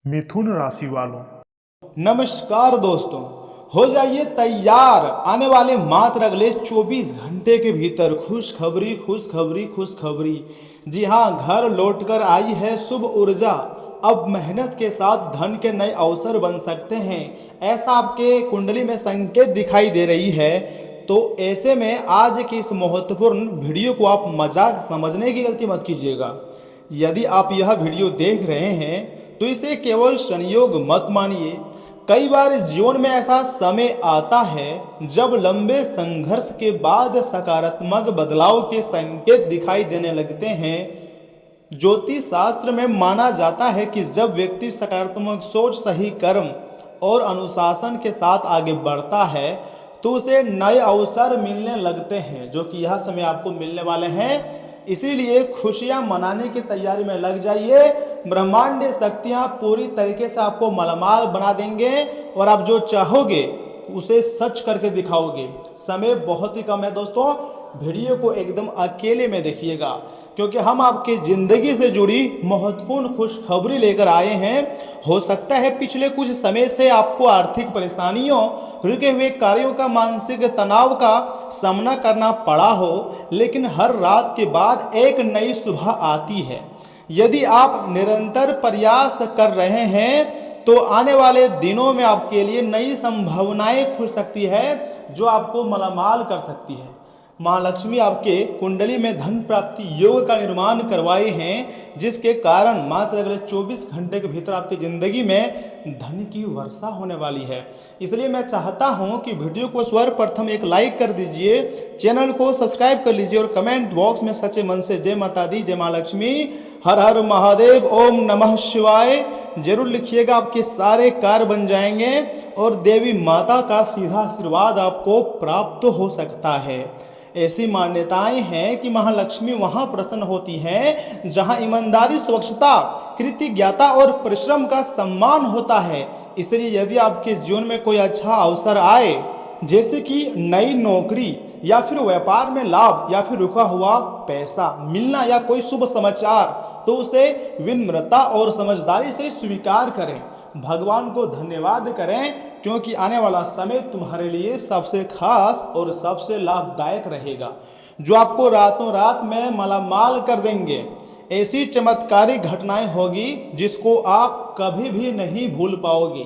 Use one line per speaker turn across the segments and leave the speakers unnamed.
मिथुन राशि वालों,
नमस्कार दोस्तों। हो जाइए तैयार, आने वाले मात्र अगले 24 घंटे के भीतर खुशखबरी खुशखबरी खुशखबरी। जी हाँ, घर लौटकर आई है शुभ ऊर्जा। अब मेहनत के साथ धन के नए अवसर बन सकते हैं, ऐसा आपके कुंडली में संकेत दिखाई दे रही है। तो ऐसे में आज की इस महत्वपूर्ण वीडियो को आप मजाक समझने की गलती मत कीजिएगा। यदि आप यह वीडियो देख रहे हैं तो इसे केवल संयोग मत मानिए। कई बार जीवन में ऐसा समय आता है जब लंबे संघर्ष के बाद सकारात्मक बदलाव के संकेत दिखाई देने लगते हैं। ज्योतिष शास्त्र में माना जाता है कि जब व्यक्ति सकारात्मक सोच, सही कर्म और अनुशासन के साथ आगे बढ़ता है तो उसे नए अवसर मिलने लगते हैं, जो कि यह समय आपको मिलने वाले हैं। इसीलिए खुशियां मनाने की तैयारी में लग जाइए। ब्रह्मांड शक्तियां पूरी तरीके से आपको मालामाल बना देंगे और आप जो चाहोगे उसे सच करके दिखाओगे। समय बहुत ही कम है दोस्तों, वीडियो को एकदम अकेले में देखिएगा, क्योंकि हम आपकी जिंदगी से जुड़ी महत्वपूर्ण खुशखबरी लेकर आए हैं। हो सकता है पिछले कुछ समय से आपको आर्थिक परेशानियों, रुके हुए कार्यों का, मानसिक तनाव का सामना करना पड़ा हो, लेकिन हर रात के बाद एक नई सुबह आती है। यदि आप निरंतर प्रयास कर रहे हैं तो आने वाले दिनों में आपके लिए नई संभावनाएं खुल सकती है, जो आपको मालामाल कर सकती है। माँ लक्ष्मी आपके कुंडली में धन प्राप्ति योग का निर्माण करवाए हैं, जिसके कारण मात्र अगले 24 घंटे के भीतर आपकी जिंदगी में धन की वर्षा होने वाली है। इसलिए मैं चाहता हूं कि वीडियो को सर्वप्रथम एक लाइक कर दीजिए, चैनल को सब्सक्राइब कर लीजिए और कमेंट बॉक्स में सच्चे मन से जय माता दी, जय माँ लक्ष्मी, हर हर महादेव, ओम नमः शिवाय जरूर लिखिएगा। आपके सारे कार्य बन जाएंगे और देवी माता का सीधा आशीर्वाद आपको प्राप्त हो सकता है। ऐसी मान्यताएं हैं कि महालक्ष्मी वहां प्रसन्न होती हैं जहां ईमानदारी, स्वच्छता, कृतज्ञता और परिश्रम का सम्मान होता है। इसलिए यदि आपके जीवन में कोई अच्छा अवसर आए, जैसे कि नई नौकरी या फिर व्यापार में लाभ या फिर रुका हुआ पैसा मिलना या कोई शुभ समाचार, तो उसे विनम्रता और समझदारी से स्वीकार करें। भगवान को धन्यवाद करें, क्योंकि आने वाला समय तुम्हारे लिए सबसे खास और सबसे लाभदायक रहेगा, जो आपको रातों रात में मालामाल कर देंगे। ऐसी चमत्कारी घटनाएं होगी जिसको आप कभी भी नहीं भूल पाओगे।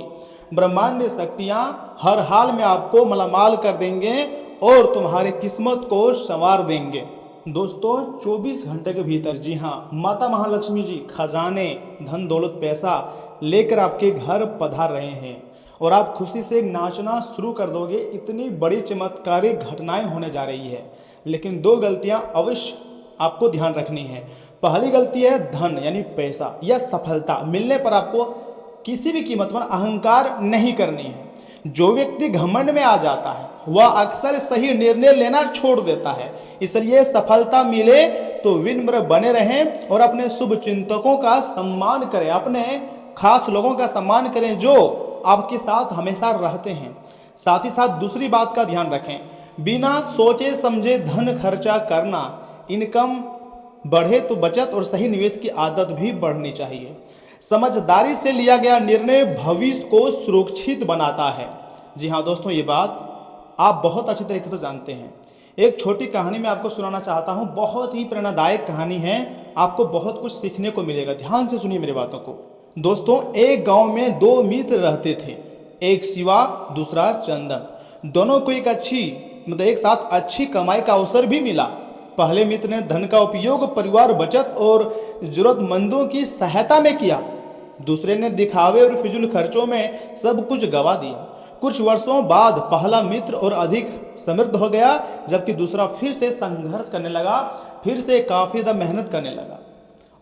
ब्रह्मांड शक्तियां हर हाल में आपको मालामाल कर देंगे और तुम्हारी किस्मत को संवार देंगे। दोस्तों 24 घंटे के भीतर, जी हाँ, माता महालक्ष्मी जी खजाने, धन दौलत, पैसा लेकर आपके घर पधार रहे हैं और आप खुशी से नाचना शुरू कर दोगे। इतनी बड़ी चमत्कारी घटनाएं होने जा रही है, लेकिन दो गलतियां अवश्य आपको ध्यान रखनी है। पहली गलती है धन यानी पैसा या सफलता मिलने पर आपको किसी भी कीमत पर अहंकार नहीं करनी है। जो व्यक्ति घमंड में आ जाता है वह अक्सर सही निर्णय लेना छोड़ देता है। इसलिए सफलता मिले तो विनम्र बने रहें और अपने शुभ चिंतकों का सम्मान करें, अपने खास लोगों का सम्मान करें जो आपके साथ हमेशा रहते हैं। साथ ही साथ दूसरी बात का ध्यान रखें, बिना सोचे समझे धन खर्चा करना। इनकम बढ़े तो बचत और सही निवेश की आदत भी बढ़नी चाहिए। समझदारी से लिया गया निर्णय भविष्य को सुरक्षित बनाता है। जी हाँ दोस्तों, ये बात आप बहुत अच्छी तरीके से जानते हैं। एक छोटी कहानी मैं आपको सुनाना चाहता हूँ, बहुत ही प्रेरणादायक कहानी है, आपको बहुत कुछ सीखने को मिलेगा। ध्यान से सुनिए मेरी बातों को। दोस्तों एक गांव में दो मित्र रहते थे, एक शिवा, दूसरा चंदन। दोनों को एक साथ अच्छी कमाई का अवसर भी मिला। पहले मित्र ने धन का उपयोग परिवार, बचत और जरूरतमंदों की सहायता में किया। दूसरे ने दिखावे और फिजूल खर्चों में सब कुछ गवा दिया। कुछ वर्षों बाद पहला मित्र और अधिक समृद्ध हो गया, जबकि दूसरा फिर से संघर्ष करने लगा, फिर से काफी ज्यादा मेहनत करने लगा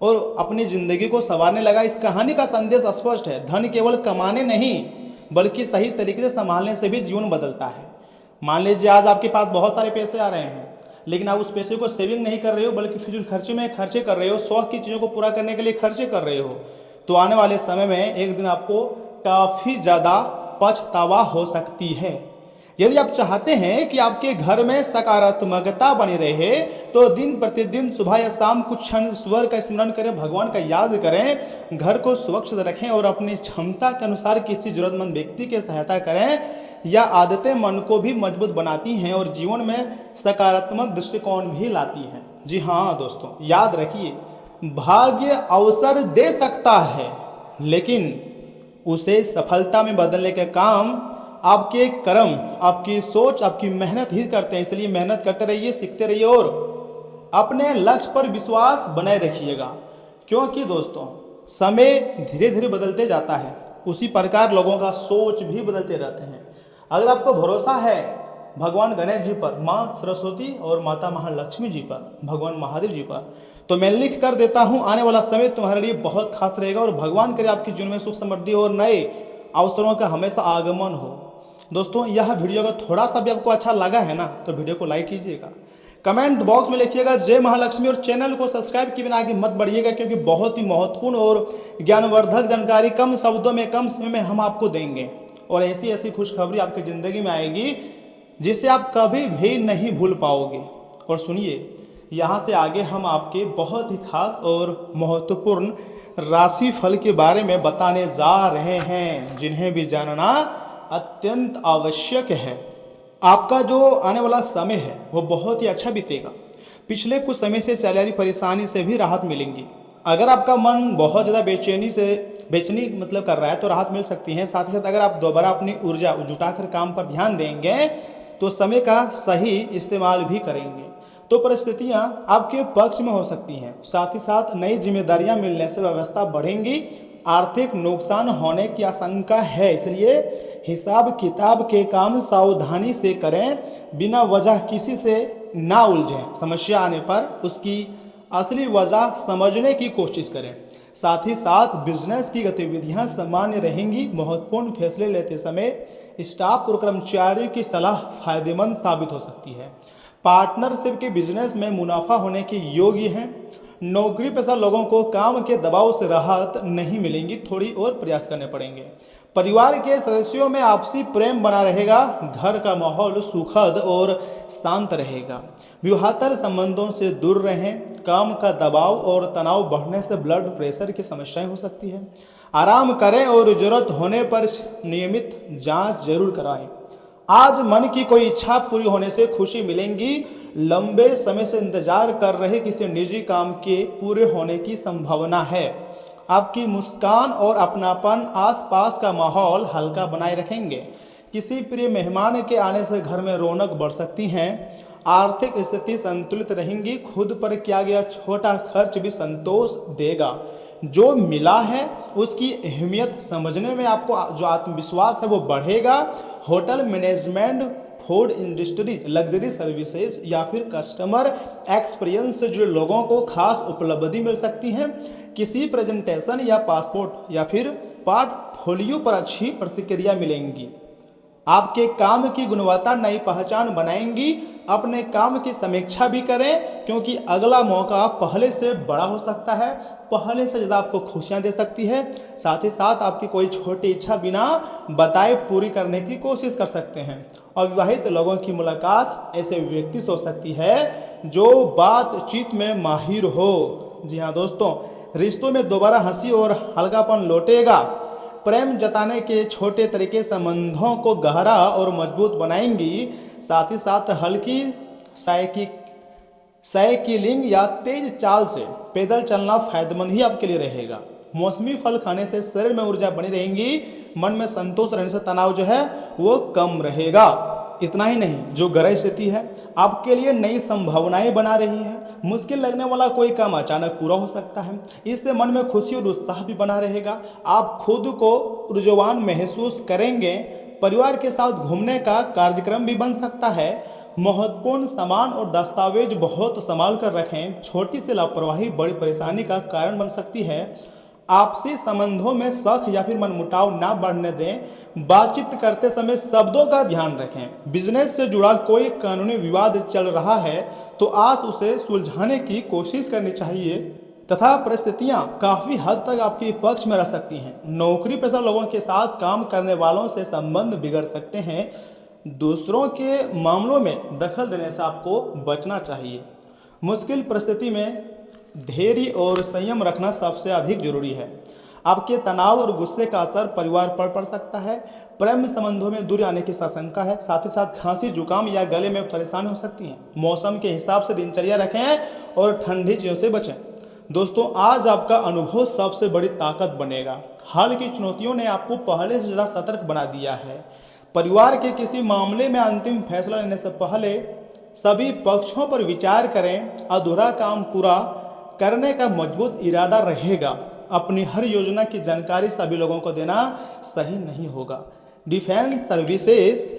और अपनी जिंदगी को संवारने लगा। इस कहानी का संदेश स्पष्ट है, धन केवल कमाने नहीं बल्कि सही तरीके से संभालने से भी जीवन बदलता है। मान लीजिए आज आपके पास बहुत सारे पैसे आ रहे हैं, लेकिन आप उस पैसे को सेविंग नहीं कर रहे हो बल्कि फिजूल खर्चे में खर्चे कर रहे हो, शौक की चीज़ों को पूरा करने के लिए खर्चे कर रहे हो, तो आने वाले समय में एक दिन आपको काफ़ी ज़्यादा पछतावा हो सकती है। यदि आप चाहते हैं कि आपके घर में सकारात्मकता बनी रहे तो दिन प्रतिदिन सुबह या शाम कुछ क्षण ईश्वर का स्मरण करें, भगवान का याद करें, घर को स्वच्छ रखें और अपनी क्षमता के अनुसार किसी जरूरतमंद व्यक्ति की सहायता करें। यह आदतें मन को भी मजबूत बनाती हैं और जीवन में सकारात्मक दृष्टिकोण भी लाती हैं। जी हाँ दोस्तों, याद रखिए, भाग्य अवसर दे सकता है लेकिन उसे सफलता में बदलने का काम आपके कर्म, आपकी सोच, आपकी मेहनत ही करते हैं। इसलिए मेहनत करते रहिए, सीखते रहिए और अपने लक्ष्य पर विश्वास बनाए रखिएगा, क्योंकि दोस्तों समय धीरे धीरे बदलते जाता है, उसी प्रकार लोगों का सोच भी बदलते रहते हैं। अगर आपको भरोसा है भगवान गणेश जी पर, माँ सरस्वती और माता महालक्ष्मी जी पर, भगवान महादेव जी पर, तो मैं लिख कर देता हूँ आने वाला समय तुम्हारे लिए बहुत खास रहेगा और भगवान करे आपके जीवन में सुख समृद्धि और नए अवसरों का हमेशा आगमन हो। दोस्तों यह वीडियो अगर थोड़ा सा भी आपको अच्छा लगा है ना तो वीडियो को लाइक कीजिएगा, कमेंट बॉक्स में लिखिएगा जय महालक्ष्मी और चैनल को सब्सक्राइब किए बिना आगे मत बढ़िएगा, क्योंकि बहुत ही महत्वपूर्ण और ज्ञानवर्धक जानकारी कम शब्दों में कम समय में हम आपको देंगे और ऐसी ऐसी खुशखबरी आपकी ज़िंदगी में आएगी जिसे आप कभी भी नहीं भूल पाओगे। और सुनिए, यहाँ से आगे हम आपके बहुत ही खास और महत्वपूर्ण राशि फल के बारे में बताने जा रहे हैं, जिन्हें भी जानना अत्यंत आवश्यक है। आपका जो आने वाला समय है वो बहुत ही अच्छा बीतेगा। पिछले कुछ समय से चल रही परेशानी से भी राहत मिलेंगी। अगर आपका मन बहुत ज़्यादा बेचैनी मतलब कर रहा है तो राहत मिल सकती है। साथ ही साथ अगर आप दोबारा अपनी ऊर्जा जुटाकर काम पर ध्यान देंगे तो समय का सही इस्तेमाल भी करेंगे तो परिस्थितियां आपके पक्ष में हो सकती हैं। साथ ही साथ नई जिम्मेदारियां मिलने से व्यवस्था बढ़ेंगी, आर्थिक नुकसान होने की आशंका है, इसलिए हिसाब किताब के काम सावधानी से करें, बिना वजह किसी से ना उलझें। समस्या आने पर उसकी असली वजह समझने की कोशिश करें। साथ ही साथ बिजनेस की गतिविधियां सामान्य रहेंगी। महत्वपूर्ण फैसले लेते समय स्टाफ और कर्मचारियों की सलाह फायदेमंद साबित हो सकती है। पार्टनरशिप के बिजनेस में मुनाफा होने के योग्य हैं। नौकरी पेशा लोगों को काम के दबाव से राहत नहीं मिलेंगी, थोड़ी और प्रयास करने पड़ेंगे। परिवार के सदस्यों में आपसी प्रेम बना रहेगा, घर का माहौल सुखद और शांत रहेगा। विवाहेतर संबंधों से दूर रहें, काम का दबाव और तनाव बढ़ने से ब्लड प्रेशर की समस्याएं हो सकती है। आराम करें और जरूरत होने पर नियमित जांच जरूर कराएं। आज मन की कोई इच्छा पूरी होने से खुशी मिलेंगी। लंबे समय से इंतजार कर रहे किसी निजी काम के पूरे होने की संभावना है। आपकी मुस्कान और अपनापन आसपास का माहौल हल्का बनाए रखेंगे। किसी प्रिय मेहमान के आने से घर में रौनक बढ़ सकती है। आर्थिक स्थिति संतुलित रहेंगी। खुद पर किया गया छोटा खर्च भी संतोष देगा। जो मिला है उसकी अहमियत समझने में आपको जो आत्मविश्वास है वो बढ़ेगा। Hotel management, food industry, luxury services या फिर कस्टमर एक्सपीरियंस से जुड़े लोगों को खास उपलब्धि मिल सकती है। किसी प्रेजेंटेशन या पासपोर्ट या फिर पोर्टफोलियो पर अच्छी प्रतिक्रिया मिलेंगी। आपके काम की गुणवत्ता नई पहचान बनाएंगी। अपने काम की समीक्षा भी करें, क्योंकि अगला मौका पहले से बड़ा हो सकता है, पहले से ज़्यादा आपको खुशियां दे सकती है। साथ ही साथ आपकी कोई छोटी इच्छा बिना बताए पूरी करने की कोशिश कर सकते हैं। अविवाहित लोगों की मुलाकात ऐसे व्यक्ति से हो सकती है जो बातचीत में माहिर हो। जी हाँ दोस्तों, रिश्तों में दोबारा हंसी और हल्कापन लौटेगा। प्रेम जताने के छोटे तरीके संबंधों को गहरा और मजबूत बनाएंगी। साथ ही साथ हल्की साइकिलिंग या तेज चाल से पैदल चलना फायदेमंद ही आपके लिए रहेगा। मौसमी फल खाने से शरीर में ऊर्जा बनी रहेंगी। मन में संतोष रहने से तनाव जो है वो कम रहेगा। इतना ही नहीं, जो ग्रह स्थिति है आपके लिए नई संभावनाएं बना रही है। मुश्किल लगने वाला कोई काम अचानक पूरा हो सकता है। इससे मन में खुशी और उत्साह भी बना रहेगा। आप खुद को ऊर्जावान महसूस करेंगे। परिवार के साथ घूमने का कार्यक्रम भी बन सकता है। महत्वपूर्ण सामान और दस्तावेज बहुत संभाल कर रखें। छोटी सी लापरवाही बड़ी परेशानी का कारण बन सकती है। आपसी संबंधों में शक या फिर मनमुटाव ना बढ़ने दें। बातचीत करते समय शब्दों का ध्यान रखें। बिजनेस से जुड़ा कोई कानूनी विवाद चल रहा है तो आज उसे सुलझाने की कोशिश करनी चाहिए तथा परिस्थितियां काफ़ी हद तक आपके पक्ष में रह सकती हैं। नौकरी पेशा लोगों के साथ काम करने वालों से संबंध बिगड़ सकते हैं। दूसरों के मामलों में दखल देने से आपको बचना चाहिए। मुश्किल परिस्थिति में धैर्य और संयम रखना सबसे अधिक जरूरी है। आपके तनाव और गुस्से का असर परिवार पर पड़ सकता है। प्रेम संबंधों में दूरी आने की आशंका है। साथ ही साथ खांसी, जुकाम या गले में परेशानी हो सकती है। मौसम के हिसाब से दिनचर्या रखें और ठंडी चीज़ों से बचें। दोस्तों, आज आपका अनुभव सबसे बड़ी ताकत बनेगा। हाल की चुनौतियों ने आपको पहले से ज़्यादा सतर्क बना दिया है। परिवार के किसी मामले में अंतिम फैसला लेने से पहले सभी पक्षों पर विचार करें। अधूरा काम पूरा करने का मजबूत इरादा रहेगा। अपनी हर योजना की जानकारी सभी लोगों को देना सही नहीं होगा। डिफेंस सर्विसेज,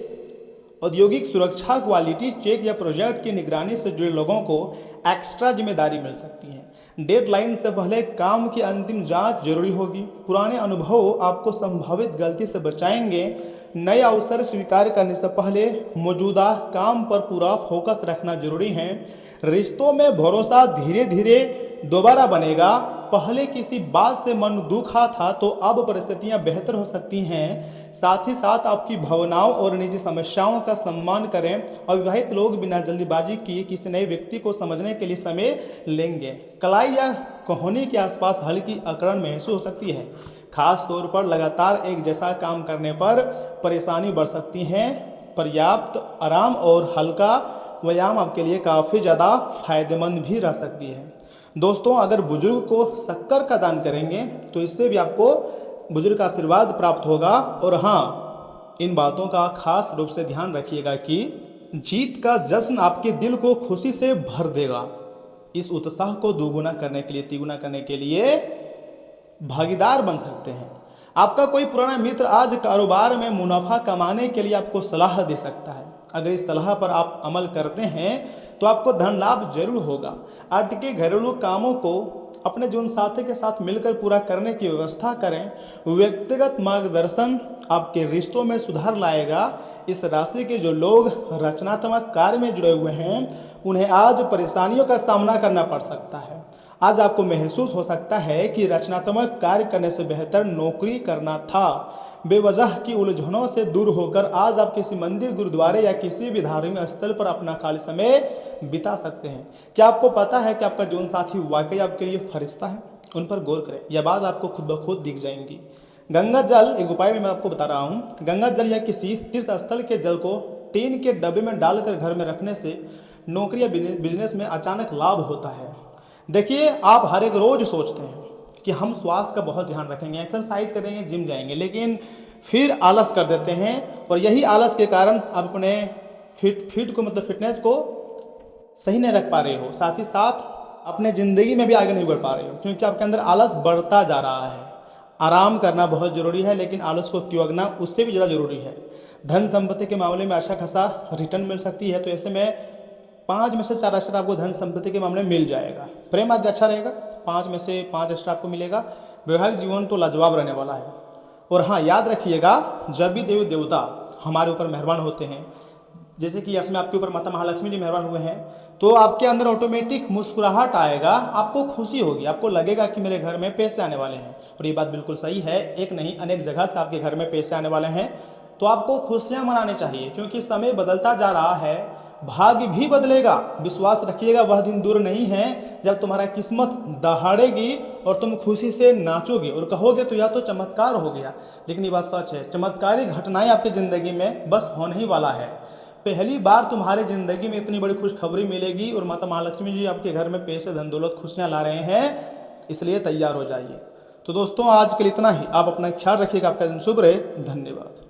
औद्योगिक सुरक्षा, क्वालिटी चेक या प्रोजेक्ट की निगरानी से जुड़े लोगों को एक्स्ट्रा जिम्मेदारी मिल सकती है। डेडलाइन से पहले काम की अंतिम जांच जरूरी होगी। पुराने अनुभव आपको संभावित गलती से बचाएंगे। नए अवसर स्वीकार करने से पहले मौजूदा काम पर पूरा फोकस रखना जरूरी है। रिश्तों में भरोसा धीरे धीरे दोबारा बनेगा। पहले किसी बात से मन दुखा था तो अब परिस्थितियां बेहतर हो सकती हैं। साथ ही साथ आपकी भावनाओं और निजी समस्याओं का सम्मान करें। अविवाहित लोग बिना जल्दीबाजी किए किसी नए व्यक्ति को समझने के लिए समय लेंगे। कलाई या कोहनी के आसपास हल्की अकड़न महसूस हो सकती है। खास तौर पर लगातार एक जैसा काम करने पर परेशानी बढ़ सकती है। पर्याप्त आराम और हल्का व्यायाम आपके लिए काफ़ी ज़्यादा फायदेमंद भी रह सकती है। दोस्तों, अगर बुजुर्ग को शक्कर का दान करेंगे तो इससे भी आपको बुजुर्ग का आशीर्वाद प्राप्त होगा। और हाँ, इन बातों का खास रूप से ध्यान रखिएगा कि जीत का जश्न आपके दिल को खुशी से भर देगा। इस उत्साह को दोगुना करने के लिए, तिगुना करने के लिए भागीदार बन सकते हैं। आपका कोई पुराना मित्र आज कारोबार में मुनाफा कमाने के लिए आपको सलाह दे सकता है। अगर इस सलाह पर आप अमल करते हैं तो आपको धन लाभ जरूर होगा। अटके घरेलू कामों को अपने जीवन साथी के साथ मिलकर पूरा करने की व्यवस्था करें। व्यक्तिगत मार्गदर्शन आपके रिश्तों में सुधार लाएगा। इस राशि के जो लोग रचनात्मक कार्य में जुड़े हुए हैं उन्हें आज परेशानियों का सामना करना पड़ सकता है। आज आपको महसूस हो सकता है कि रचनात्मक कार्य करने से बेहतर नौकरी करना था। बेवजह की उलझनों से दूर होकर आज आप किसी मंदिर, गुरुद्वारे या किसी भी धार्मिक स्थल पर अपना खाली समय बिता सकते हैं। क्या आपको पता है कि आपका जीवन साथी वाकई आपके लिए फरिश्ता है? उन पर गौर करें, यह बात आपको खुद ब खुद दिख जाएंगी। गंगा जल, एक उपाय में मैं आपको बता रहा हूँ। गंगा जल या किसी तीर्थ स्थल के जल को टीन के डब्बे में डालकर घर में रखने से नौकरी या बिजनेस में अचानक लाभ होता है। देखिए, आप हर एक रोज सोचते हैं कि हम स्वास्थ्य का बहुत ध्यान रखेंगे, एक्सरसाइज करेंगे, जिम जाएंगे, लेकिन फिर आलस कर देते हैं। और यही आलस के कारण आप अपने फिटनेस को सही नहीं रख पा रहे हो। साथ ही साथ अपने ज़िंदगी में भी आगे नहीं बढ़ पा रहे हो, क्योंकि आपके अंदर आलस बढ़ता जा रहा है। आराम करना बहुत ज़रूरी है, लेकिन आलस को त्यागना उससे भी ज़्यादा ज़रूरी है। धन संपत्ति के मामले में अच्छा खासा रिटर्न मिल सकती है, तो ऐसे में 5 में से 4 अक्षर आपको धन संपत्ति के मामले में मिल जाएगा। प्रेम आदि अच्छा रहेगा, 5 में से 5 अक्षर आपको मिलेगा। वैवाहिक जीवन तो लाजवाब रहने वाला है। और हाँ, याद रखिएगा, जब भी देवी देवता हमारे ऊपर मेहरबान होते हैं, जैसे कि इसमें आपके ऊपर माता महालक्ष्मी जी मेहरबान हुए हैं, तो आपके अंदर ऑटोमेटिक मुस्कुराहट आएगा, आपको खुशी होगी, आपको लगेगा कि मेरे घर में पैसे आने वाले हैं। और ये बात बिल्कुल सही है, एक नहीं अनेक जगह से आपके घर में पैसे आने वाले हैं। तो आपको खुशियाँ मनानी चाहिए, क्योंकि समय बदलता जा रहा है, भाग्य भी बदलेगा। विश्वास रखिएगा, वह दिन दूर नहीं है जब तुम्हारा किस्मत दहाड़ेगी और तुम खुशी से नाचोगे और कहोगे तो यह तो चमत्कार हो गया। लेकिन ये बात सच है, चमत्कारी घटनाएं आपकी ज़िंदगी में बस होने ही वाला है। पहली बार तुम्हारी ज़िंदगी में इतनी बड़ी खुशखबरी मिलेगी और माता महालक्ष्मी जी आपके घर में पैसे, धन दौलत, खुशियाँ ला रहे हैं, इसलिए तैयार हो जाइए। तो दोस्तों, आज के लिए इतना ही। आप अपना ख्याल रखिएगा। आपका दिन शुभ रहे। धन्यवाद।